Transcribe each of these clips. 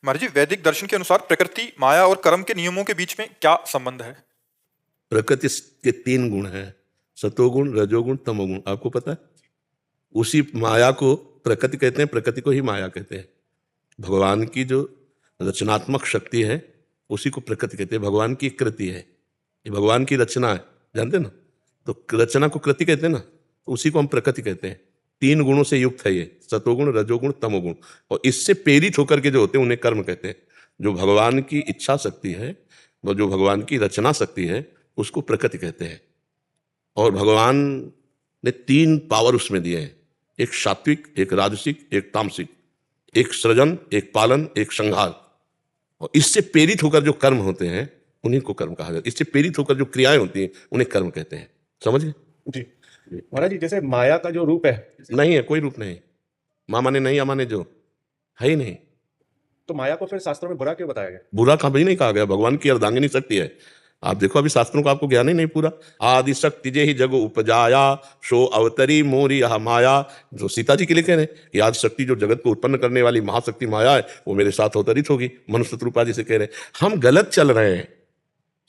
महाराज जी, वैदिक दर्शन के अनुसार प्रकृति, माया और कर्म के नियमों के बीच में क्या संबंध है? प्रकृति के 3 गुण हैं, सतोगुण, रजोगुण, तमोगुण। आपको पता है? उसी माया को प्रकृति कहते हैं, प्रकृति को ही माया कहते हैं। भगवान की जो रचनात्मक शक्ति है उसी को प्रकृति कहते हैं। भगवान की कृति है, ये भगवान की रचना है, जानते ना? तो रचना को कृति कहते हैं ना, तो उसी को हम प्रकृति कहते हैं। 3 गुणों से युक्त है ये, सतोगुण, रजोगुण, तमोगुण। और इससे प्रेरित होकर के जो होते हैं उन्हें कर्म कहते हैं। जो भगवान की इच्छा शक्ति है, वो जो भगवान की रचना शक्ति है, उसको प्रकृति कहते हैं। और भगवान ने 3 पावर उसमें दिए हैं, एक सात्विक, एक राजसिक, एक तामसिक, एक सृजन, एक पालन, एक संहार। और इससे प्रेरित होकर जो कर्म होते हैं उन्हीं को कर्म कहा जाता है। इससे प्रेरित होकर जो क्रियाएं होती हैं उन्हें कर्म कहते हैं। समझ गए? जी महाराज जी, जैसे माया का जो रूप है, नहीं है, कोई रूप नहीं। माँ माने नहीं, या माने जो है ही नहीं। तो माया को फिर शास्त्रों में बुरा क्यों बताया गया? बुरा कभी नहीं कहा गया, भगवान की अर्धांगिनी शक्ति है। आप देखो, अभी शास्त्रों का आपको ज्ञान ही नहीं पूरा। आदि शक्ति जे ही जगो उपजाया, सो अवतरी मोरी यह माया। जो सीता जी के लिए कह रहे हैं कि आदि शक्ति जो जगत को उत्पन्न करने वाली महाशक्ति माया है, वो मेरे साथ अवतरित होगी। मनुष्य रूपा जी से कह रहे हैं हम गलत चल रहे हैं,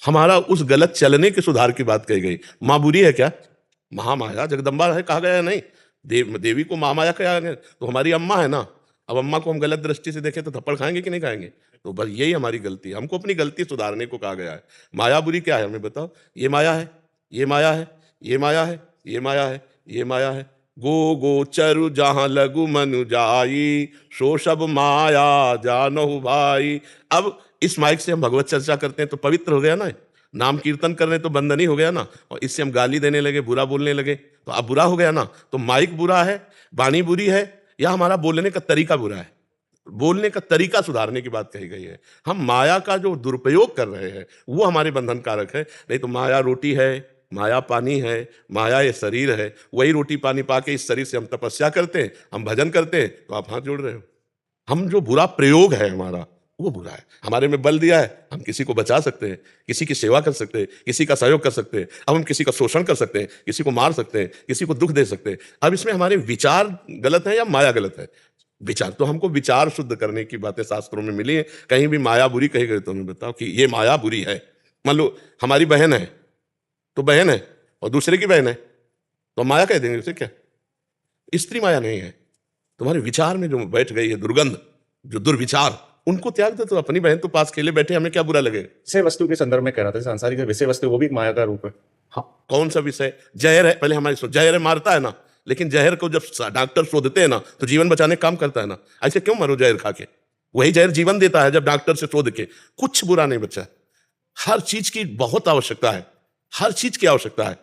हमारा उस गलत चलने के सुधार की बात कही गई। माँ बुरी है क्या? महामाया जगदम्बा है कहा गया है? नहीं, देवी को महामाया कहा गया, तो हमारी अम्मा है ना। अब अम्मा को हम गलत दृष्टि से देखें तो थप्पड़ खाएंगे कि नहीं खाएंगे? तो बस यही हमारी गलती है, हमको अपनी गलती सुधारने को कहा गया है। माया बुरी क्या है हमें बताओ? ये माया है, ये माया है, ये माया है, ये माया है, ये माया है। गो गोचरु जहां लघु मनु जाई, सो सब माया जानहु भाई। अब इस माइक से हम भगवत चर्चा करते हैं तो पवित्र हो गया ना, नाम कीर्तन कर रहे हैं तो बंधन ही हो गया ना। और इससे हम गाली देने लगे, बुरा बोलने लगे, तो अब बुरा हो गया ना। तो माइक बुरा है, वाणी बुरी है, या हमारा बोलने का तरीका बुरा है? बोलने का तरीका सुधारने की बात कही गई है। हम माया का जो दुरुपयोग कर रहे हैं वो हमारे बंधन कारक है। नहीं तो माया रोटी है, माया पानी है, माया ये शरीर है। वही रोटी पानी पाके इस शरीर से हम तपस्या करते हैं, हम भजन करते हैं, तो आप हाथ जोड़ रहे हो। हम जो बुरा प्रयोग है हमारा, वो बुरा है। हमारे में बल दिया है, हम किसी को बचा सकते हैं, किसी की सेवा कर सकते हैं, किसी का सहयोग कर सकते हैं। अब हम किसी का शोषण कर सकते हैं, किसी को मार सकते हैं, किसी को दुख दे सकते हैं। अब इसमें हमारे विचार गलत है या माया गलत है? विचार। तो हमको विचार शुद्ध करने की बातें शास्त्रों में मिली है। कहीं भी माया बुरी कही गई तो हमें बताओ कि ये माया बुरी है। मान लो हमारी बहन है तो बहन है, और दूसरे की बहन है तो माया कह देंगे उसे क्या? स्त्री माया नहीं है। तुम्हारे विचार में जो बैठ गई है दुर्गंध, जो दुर्विचार, उनको त्याग दो। तो अपनी बहन तो पास खेले बैठे, हमें क्या बुरा लगेगा? विषय वस्तु के संदर्भ में कह रहा था, सांसारिक विषय वस्तु वो भी एक माया का रूप है। हाँ, कौन सा विषय? जहर है, पहले हमारी जहर है, मारता है ना, लेकिन जहर को जब डॉक्टर शोधते हैं ना तो जीवन बचाने का काम करता है ना। ऐसे क्यों मरो जहर खा के? वही जहर जीवन देता है जब डॉक्टर से शोध के। कुछ बुरा नहीं बचा। हर चीज की बहुत आवश्यकता है, हर चीज की आवश्यकता है।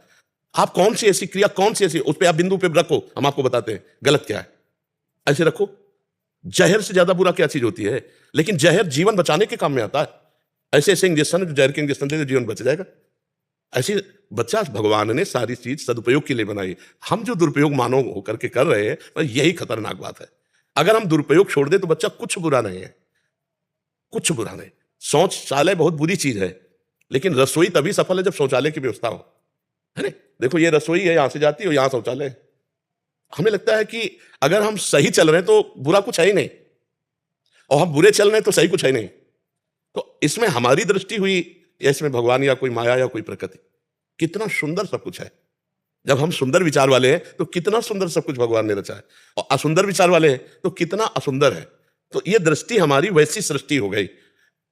आप कौन सी ऐसी क्रिया, कौन सी ऐसी, उस पर आप बिंदु पे रखो, हम आपको बताते हैं गलत क्या है। ऐसे रखो। जहर से ज्यादा बुरा क्या चीज होती है? लेकिन जहर जीवन बचाने के काम में आता है। ऐसे ऐसे इंजेक्शन है जो जहर के इंजेक्शन दे तो जीवन बच जाएगा। ऐसे बच्चा भगवान ने सारी चीज सदुपयोग के लिए बनाई। हम जो दुरुपयोग मानव होकर के कर रहे हैं, यही खतरनाक बात है। अगर हम दुरुपयोग छोड़ दे तो बच्चा कुछ बुरा नहीं है, कुछ बुरा नहीं। शौचालय बहुत बुरी चीज है, लेकिन रसोई तभी सफल है जब शौचालय की व्यवस्था हो, है ना? देखो ये रसोई है, यहां से जाती है, यहां शौचालय है। हमें लगता है कि अगर हम सही चल रहे हैं तो बुरा कुछ है ही नहीं, और हम बुरे चल रहे हैं तो सही कुछ है ही नहीं। तो इसमें हमारी दृष्टि हुई या इसमें भगवान या कोई माया या कोई प्रकृति? कितना सुंदर सब कुछ है। जब हम सुंदर विचार वाले हैं तो कितना सुंदर सब कुछ भगवान ने रचा है, और असुंदर विचार वाले हैं तो कितना असुंदर है। तो ये दृष्टि हमारी वैसी सृष्टि हो गई,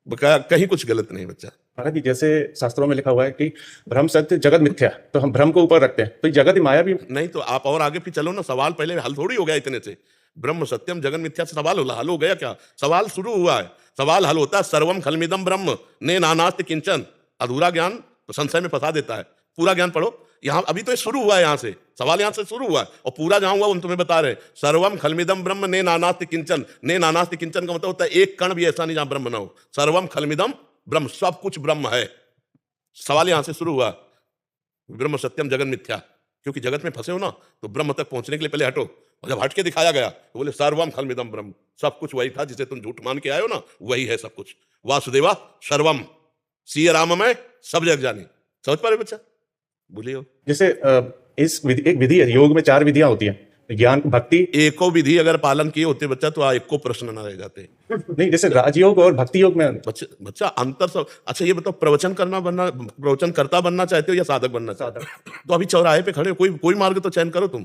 कहीं कुछ गलत नहीं बच्चा। महाराज जी, जैसे शास्त्रों में लिखा हुआ है कि ब्रह्म सत्य जगत मिथ्या, तो हम भ्रम को ऊपर रखते हैं, तो जगत ही माया भी नहीं। तो आप और आगे भी चलो ना, सवाल पहले हल थोड़ी हो गया इतने से। ब्रह्म सत्यम जगन मिथ्या से सवाल हल हो गया क्या? सवाल शुरू हुआ है, सवाल हल होता है। सर्वम खलमिदम ब्रह्म ने नानास्ति किंचन। अधूरा ज्ञान तो संशय में फंसा देता है, पूरा ज्ञान पढ़ो। यहाँ अभी तो शुरू हुआ है, यहाँ से सवाल यहाँ से शुरू हुआ है, और पूरा जहां हुआ उन तुम्हें बता रहे। सर्वम खलमिदम ब्रह्म ने नानास्ति किंचन। ने नानास्ति किंचन का मतलब होता है एक कण भी ऐसा नहीं जहां ब्रह्म ना हो। सर्वम खलमिदम ब्रह्म, सब कुछ ब्रह्म है। सवाल यहां से शुरू हुआ, ब्रह्म सत्यम जगन मिथ्या। क्योंकि जगत में फंसे हो ना, तो ब्रह्म तक पहुंचने के लिए पहले हटो। और जब हट के दिखाया गया तो बोले सर्वम खलमिदम ब्रह्म, सब कुछ वही था जिसे तुम झूठ मान के आए हो ना, वही है सब कुछ। वासुदेवा सर्वम, सिय राम में सब जग जानी। समझ पा रहे बच्चा? बोलिए। जैसे एक विधि है, योग में 4 विधियां होती हैं, ज्ञान भक्ति। एको विधि अगर पालन किए होते बच्चा तो एको प्रश्न न रह जाते। नहीं, जैसे राजयोग और भक्ति योग में बच्चा अंतर सब। अच्छा ये बताओ, प्रवचन करता बनना चाहते हो या साधक बनना चाहते हो? तो अभी चौराहे पे खड़े हो, कोई मार्ग तो चयन करो तुम।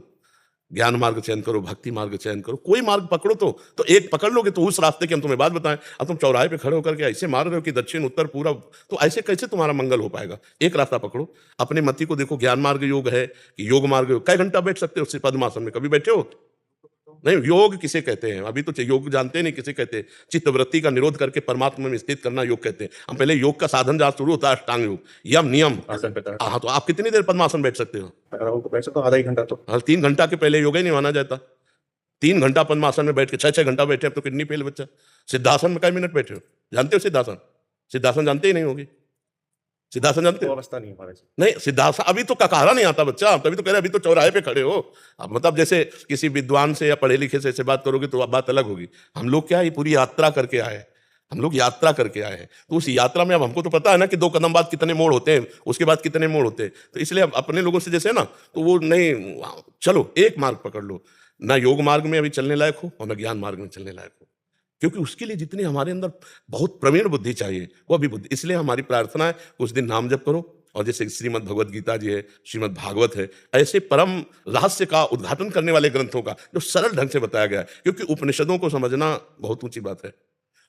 ज्ञान मार्ग चयन करो, भक्ति मार्ग चयन करो, कोई मार्ग पकड़ो तो एक पकड़ लोगे तो उस रास्ते के हम तुम्हें बात बताएं। अब तुम चौराहे पे खड़े होकर के ऐसे मार रहे हो कि दक्षिण उत्तर पूरब, तो ऐसे कैसे तुम्हारा मंगल हो पाएगा? एक रास्ता पकड़ो, अपने मति को देखो, ज्ञान मार्ग योग है कि योग मार्ग योग। कई घंटा बैठ सकते हो पद्मासन में? कभी बैठे हो? नहीं। योग किसे कहते हैं? अभी तो योग जानते नहीं किसे कहते हैं। चित्त वृत्ति का निरोध करके परमात्मा में स्थित करना योग कहते हैं। हम पहले योग का साधन जहाँ शुरू होता है अष्टांग योग, यम नियम आसन पे था। हाँ, तो आप कितनी देर पद्मासन बैठ सकते हो? वैसे तो आधा 1 घंटा तो। 3 घंटा के पहले योग ही नहीं माना जाता। 3 घंटा पद्मासन में बैठ के 6 घंटा बैठे, अब तो किडनी फेल बच्चा। सिद्धासन में कई मिनट बैठे हो? जानते हो सिद्धासन जानते ही नहीं होगी। सिद्धासन जानते हो? अवस्था नहीं हमारे से। नहीं, सिद्धासन अभी तो ककारा नहीं आता बच्चा, तभी तो कह रहे अभी तो चौराहे पे खड़े हो। अब मतलब जैसे किसी विद्वान से या पढ़े लिखे से ऐसे बात करोगे तो बात अलग होगी। हम लोग क्या है, पूरी यात्रा करके आए हैं। हम लोग यात्रा करके आए हैं, तो उस यात्रा में अब हमको तो पता है ना कि 2 कदम बाद कितने मोड़ होते हैं, उसके बाद कितने मोड़ होते हैं। तो इसलिए अब अपने लोगों से जैसे ना, तो वो नहीं, चलो एक मार्ग पकड़ लो। ना योग मार्ग में अभी चलने लायक हो और ना ज्ञान मार्ग में चलने लायक हो, क्योंकि उसके लिए जितनी हमारे अंदर बहुत प्रवीण बुद्धि चाहिए वो अभी बुद्धि। इसलिए हमारी प्रार्थना है कुछ दिन नाम जप करो, और जैसे श्रीमद् भगवद गीता जी है, श्रीमद् भागवत है, ऐसे परम रहस्य का उद्घाटन करने वाले ग्रंथों का जो सरल ढंग से बताया गया है। क्योंकि उपनिषदों को समझना बहुत ऊंची बात है,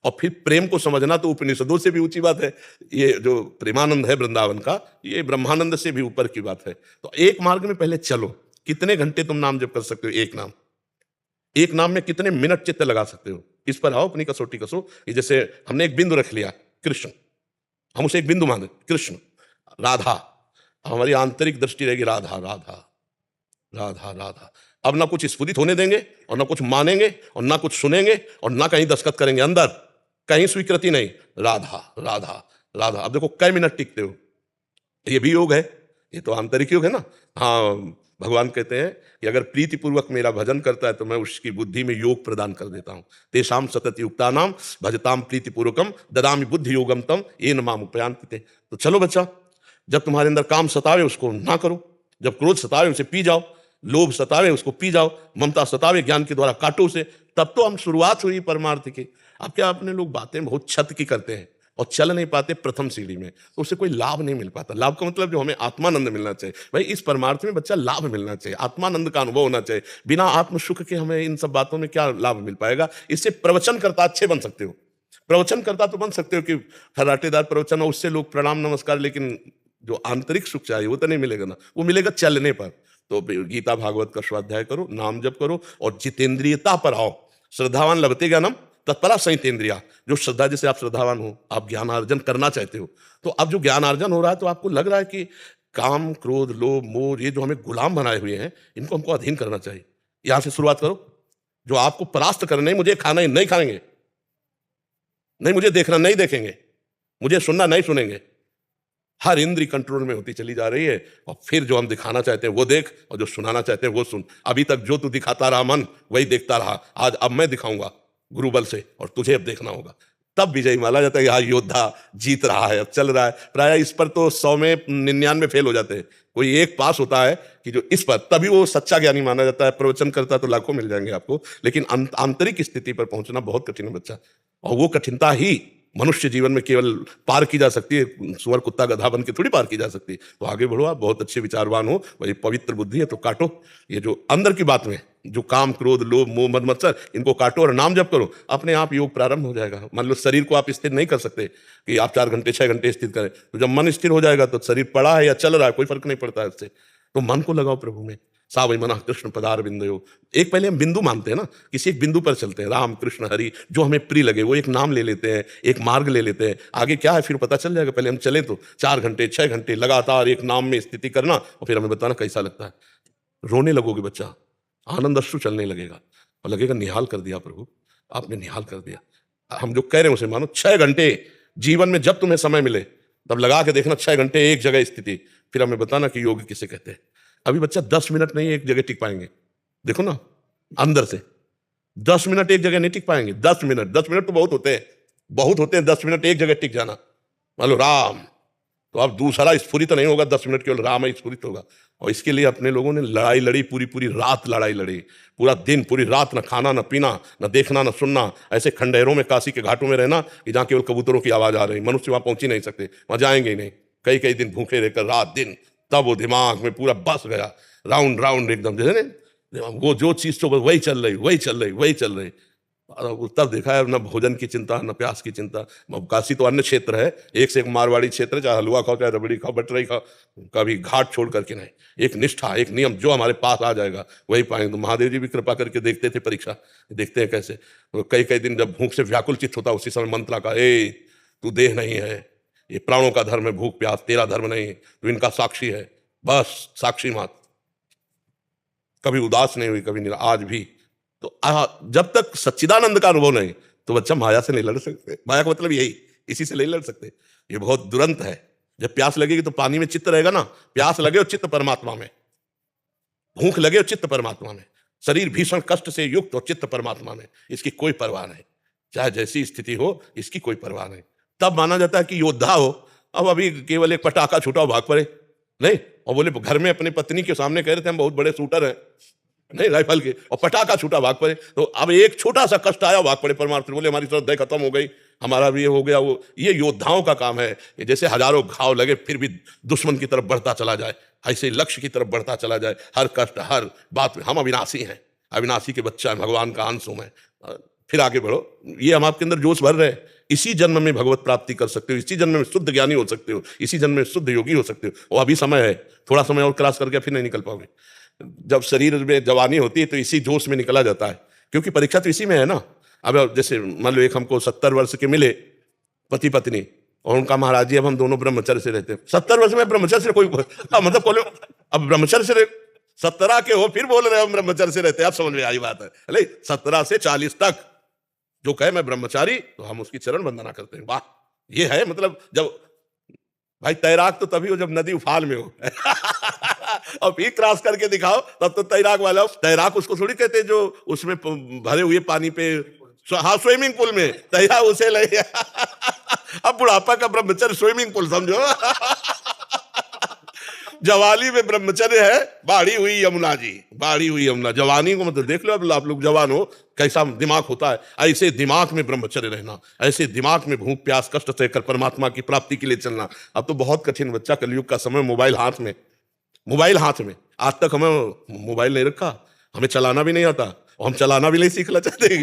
और फिर प्रेम को समझना तो उपनिषदों से भी ऊंची बात है। ये जो प्रेमानंद है वृंदावन का, ये ब्रह्मानंद से भी ऊपर की बात है। तो एक मार्ग में पहले चलो। कितने घंटे तुम नाम जप कर सकते हो? एक नाम में कितने मिनट चित्त लगा सकते हो? इस पर आओ, अपनी कसौटी कसो। ये जैसे हमने एक बिंदु रख लिया, कृष्ण, हम उसे एक बिंदु माने, कृष्ण, राधा, हमारी आंतरिक दृष्टि रहेगी राधा राधा राधा राधा। अब ना कुछ स्फुरित होने देंगे, और ना कुछ मानेंगे, और ना कुछ सुनेंगे, और ना कहीं दस्तखत करेंगे, अंदर कहीं स्वीकृति नहीं, राधा राधा राधा। अब देखो कई मिनट टिकते हो। ये भी योग है, ये तो आंतरिक योग है ना। हाँ, भगवान कहते हैं कि अगर प्रीति पूर्वक मेरा भजन करता है तो मैं उसकी बुद्धि में योग प्रदान कर देता हूं। तेषाम सतत युक्तानाम भजताम प्रीति पूर्वकम ददामि बुद्धि योगम तम येन माम उपयान्ति। तो चलो बच्चा, जब तुम्हारे अंदर काम सतावे उसको ना करो, जब क्रोध सतावे उसे पी जाओ, लोभ सतावे उसको पी जाओ, ममता सतावे ज्ञान के द्वारा काटो उसे। तब तो हम शुरुआत हुई परमार्थ की। अब क्या अपने लोग बातें बहुत छत की करते हैं और चल नहीं पाते प्रथम सीढ़ी में, तो उससे कोई लाभ नहीं मिल पाता। लाभ का मतलब जो हमें आत्मानंद मिलना चाहिए, भाई इस परमार्थ में बच्चा लाभ मिलना चाहिए, आत्मानंद का अनुभव होना चाहिए। बिना आत्म सुख के हमें इन सब बातों में क्या लाभ मिल पाएगा? इससे प्रवचन करता अच्छे बन सकते हो, प्रवचन करता तो बन सकते हो कि फर्राटेदार प्रवचन हो, उससे लोग प्रणाम नमस्कार, लेकिन जो आंतरिक सुख चाहिए वो तो नहीं मिलेगा ना, वो मिलेगा चलने पर। तो गीता भागवत का स्वाध्याय करो, नाम जप करो, और जितेंद्रियता पर आओ। श्रद्धावान लभते ज्ञानम तत्परा संयतेंद्रिया। जो श्रद्धा, जैसे आप श्रद्धावान हो, आप ज्ञान अर्जन करना चाहते हो, तो अब जो ज्ञान अर्जन हो रहा है तो आपको लग रहा है कि काम क्रोध लोभ मोह, ये जो हमें गुलाम बनाए हुए हैं, इनको हमको अधीन करना चाहिए। यहां से शुरुआत करो। जो आपको परास्त करना है, मुझे खाना ही नहीं खाएंगे, नहीं मुझे देखना नहीं देखेंगे, मुझे सुनना नहीं सुनेंगे, हर इंद्री कंट्रोल में होती चली जा रही है। और फिर जो हम दिखाना चाहते हैं वो देख, और जो सुनाना चाहते हैं वो सुन। अभी तक जो तू दिखाता रहा मन, वही देखता रहा। आज अब मैं दिखाऊंगा गुरु बल से, और तुझे अब देखना होगा। तब विजयी माना जाता है कि हाँ, योद्धा जीत रहा है, अब चल रहा है। प्राय इस पर तो 100 में 99 फेल हो जाते हैं, कोई एक पास होता है कि जो इस पर, तभी वो सच्चा ज्ञानी माना जाता है। प्रवचन करता तो लाखों मिल जाएंगे आपको, लेकिन आंतरिक स्थिति पर पहुंचना बहुत कठिन है बच्चा। और वो कठिनता ही मनुष्य जीवन में केवल पार की जा सकती है, सुअर कुत्ता गधा बन के थोड़ी पार की जा सकती है। तो आगे बढ़ो, आप बहुत अच्छे विचारवान हो, वही पवित्र बुद्धि है, तो काटो ये जो अंदर की बात में जो काम क्रोध लोभ मोह मद मत्सर, इनको काटो और नाम जप करो। अपने आप योग प्रारंभ हो जाएगा। मान लो शरीर को आप स्थिर नहीं कर सकते कि आप 4 घंटे 6 घंटे स्थिर करें, तो जब मन स्थिर हो जाएगा तो शरीर पड़ा है या चल रहा है कोई फर्क नहीं पड़ता है इससे। तो मन को लगाओ प्रभु में। सा वही मना कृष्ण पदार बिंदु। एक पहले हम बिंदु मानते हैं ना, किसी एक बिंदु पर चलते हैं, राम कृष्ण हरि, जो हमें प्रिय लगे वो एक नाम ले लेते हैं, एक मार्ग ले लेते हैं। आगे क्या है फिर पता चल जाएगा। पहले हम चले तो 4 घंटे 6 घंटे लगातार एक नाम में स्थिति करना, और फिर हमें बताना कैसा लगता है। रोने लगोगे बच्चा, आनंद अश्रु चलने लगेगा, और लगेगा निहाल कर दिया प्रभु, आपने निहाल कर दिया। हम जो कह रहे हैं उसे मानो। 6 घंटे जीवन में जब तुम्हें समय मिले तब लगा के देखना, 6 घंटे एक जगह स्थिति, फिर हमें बताना कि योग किसे कहते हैं। अभी बच्चा 10 मिनट नहीं एक जगह टिक पाएंगे, देखो ना अंदर से 10 मिनट एक जगह नहीं टिक पाएंगे। 10 मिनट तो बहुत होते हैं, बहुत होते हैं 10 मिनट एक जगह टिक जाना। मान लो राम, तो अब दूसरा स्फुरित नहीं होगा 10 मिनट, केवल राम स्फुरित होगा। और इसके लिए अपने लोगों ने लड़ाई लड़ी, पूरी पूरी रात लड़ाई लड़ी, पूरा दिन पूरी रात, न खाना न पीना, न देखना न सुनना, ऐसे खंडहरों में काशी के घाटों में रहना कि जहाँ केवल कबूतरों की आवाज़ आ रही, मनुष्य वहाँ पहुँच ही नहीं सकते, वहाँ जाएंगे ही नहीं। कई कई दिन भूखे रहकर रात दिन, तब वो दिमाग में पूरा बस गया, राउंड राउंड एकदम, जैसे ना वो जो चीज़ तो वही चल रही, वही चल रही, वही चल रही। और तब देखा है न भोजन की चिंता, न प्यास की चिंता। काशी तो अन्य क्षेत्र है, एक से एक मारवाड़ी क्षेत्र है, चाहे हलवा खाओ, चाहे रबड़ी खाओ, बटरई खाओ, कभी घाट छोड़ करके नहीं। एक निष्ठा, एक नियम, जो हमारे पास आ जाएगा वही पाएंगे। तो महादेव जी भी कृपा करके देखते थे परीक्षा, देखते हैं कैसे। तो कई कई दिन जब भूख से व्याकुल चित्त होता, उसी समय मंत्रा का, ए तू देह नहीं है, ये प्राणों का धर्म है भूख प्यास, तेरा धर्म नहीं, तू इनका साक्षी है, बस साक्षी मात्र। कभी उदास नहीं हुई, कभी निराश, आज भी। तो जब तक सच्चिदानंद का अनुभव नहीं, तो बच्चा माया से नहीं लड़ सकते। माया का मतलब यही, इसी से नहीं लड़ सकते। ये बहुत दुरंत है। जब प्यास लगेगी तो पानी में चित्त रहेगा ना, प्यास लगे और चित्त परमात्मा में, भूख लगे और चित्त परमात्मा में, शरीर भीषण कष्ट से युक्त और चित्त परमात्मा में, इसकी कोई परवाह नहीं, चाहे जैसी स्थिति हो, इसकी कोई परवाह नहीं। तब माना जाता है कि योद्धा हो। अब अभी केवल एक पटाखा छूटा भाग पड़े नहीं, और बोले घर में अपनी पत्नी के सामने कह रहे थे हम बहुत बड़े शूटर हैं, नहीं राइफल के, और पटाखा छूटा भाग पड़े। तो अब एक छोटा सा कष्ट आया, भाग पड़े परमार्थ, बोले हमारी श्रद्धा खत्म हो गई, हमारा भी ये हो गया वो। ये योद्धाओं का काम है, जैसे हजारों घाव लगे फिर भी दुश्मन की तरफ बढ़ता चला जाए, ऐसे लक्ष्य की तरफ बढ़ता चला जाए। हर कष्ट, हर बात में हम अविनाशी हैं, अविनाशी के बच्चा है, भगवान का अंश हूं मैं, फिर आगे बढ़ो। ये हम आपके अंदर जोश भर रहे हैं। इसी जन्म में भगवत प्राप्ति कर सकते हो, इसी जन्म में शुद्ध ज्ञानी हो सकते हो, इसी जन्म में शुद्ध योगी हो सकते हो। और अभी समय है, थोड़ा समय और क्रॉस करके फिर नहीं निकल पाओगे। जब शरीर में जवानी होती है तो इसी जोश में निकला जाता है, क्योंकि परीक्षा तो इसी में है ना। अब जैसे मान लो एक हमको 70 वर्ष के मिले पति पत्नी, और उनका महाराज जी अब हम दोनों ब्रह्मचर्य से रहते हैं। 70 वर्ष में ब्रह्मचर्य से कोई मतलब बोले अब ब्रह्मचर्य से 17 के हो फिर बोल रहे हम ब्रह्मचर्य से रहते हैं, आप समझ में आई बात है। अरे 17 से 40 तक जो कहे मैं ब्रह्मचारी, तो हम उसकी चरण वंदना करते हैं। वाह, ये है मतलब। जब भाई तैराक तो तभी हो जब नदी उफान में हो और फिर क्रॉस करके दिखाओ, तब तो तैराक वाला हो। तैराक उसको थोड़ी कहते जो उसमें भरे हुए पानी पे, हाँ स्विमिंग पूल में तैराक उसे ले अब बुढ़ापा का ब्रह्मचर्य स्विमिंग पूल समझो जवानी में ब्रह्मचर्य है बाढ़ी हुई यमुना जी, बाढ़ी हुई यमुना। जवानी को मतलब देख लो, अब आप लोग जवान हो, कैसा दिमाग होता है। ऐसे दिमाग में ब्रह्मचर्य रहना, ऐसे दिमाग में भूख प्यास कष्ट सहकर परमात्मा की प्राप्ति के लिए चलना। अब तो बहुत कठिन बच्चा, कलयुग का समय, मोबाइल हाथ में, मोबाइल हाथ में। आज तक हमें मोबाइल नहीं रखा, हमें चलाना भी नहीं आता, और हम चलाना भी नहीं सीखना चाहते।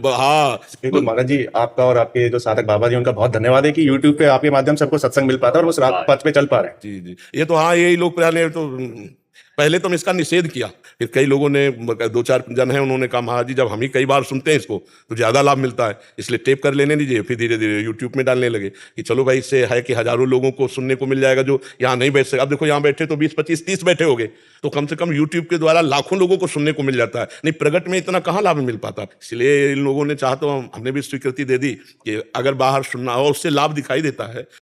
हाँ बिल्कुल महाराज जी, आपका और आपके जो साधक बाबा जी उनका बहुत धन्यवाद है कि YouTube पे आपके माध्यम से सबको सत्संग मिल पाता है और वो उस रात पथ पे चल पा रहे हैं। जी जी, ये तो हाँ, यही लोग पुराने तो पहले तो हम इसका निषेध किया, फिर कई लोगों ने, 2-4 जन हैं, उन्होंने कहा महाराज जी जब हम ही कई बार सुनते हैं इसको तो ज़्यादा लाभ मिलता है, इसलिए टेप कर लेने दीजिए। फिर धीरे धीरे यूट्यूब में डालने लगे कि चलो भाई इससे है कि हजारों लोगों को सुनने को मिल जाएगा जो यहाँ नहीं बैठ सके। अब देखो यहाँ बैठे तो 20-25-30 बैठे हो गए, तो कम से कम यूट्यूब के द्वारा लाखों लोगों को सुनने को मिल जाता है। नहीं प्रगट में इतना कहाँ लाभ मिल पाता, इसलिए इन लोगों ने चाहा तो हमने भी स्वीकृति दे दी कि अगर बाहर सुनना हो, उससे लाभ दिखाई देता है।